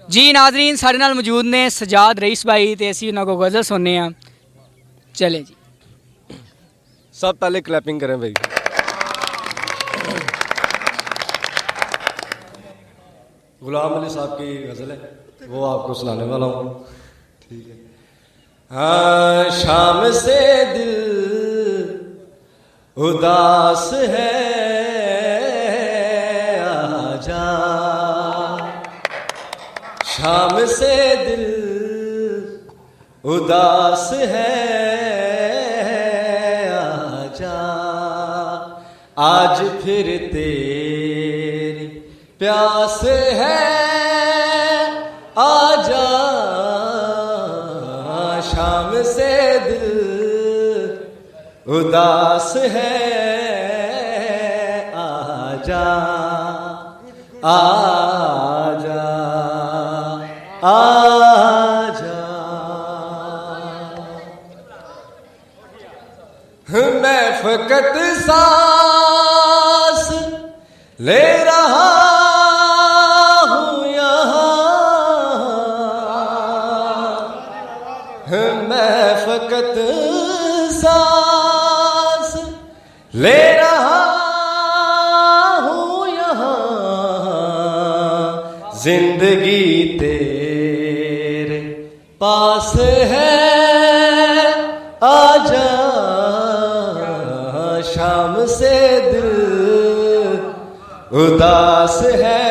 जी नाजरीन साढ़े नाल मौजूद ने सजाद रईस भाई तो असी उन्होंने को गज़ल सुनने चले जी। सब पहले क्लैपिंग करें भाई। गुलाम अली साहब की गज़ल है, वो आपको सुनाने वाला हूँ। ठीक है। हाँ, शाम से दिल उदास है, आजा। शाम से दिल उदास है, आजा। आज फिर तेरी प्यास है, आजा। शाम से दिल उदास है, आजा आजा आजा। मैं फकत सांस ले रहा हूँ यहाँ, मैं फकत सांस ले रहा हूँ यहाँ। जिंदगी तेरे पास है, आजा। शाम से दिल उदास है,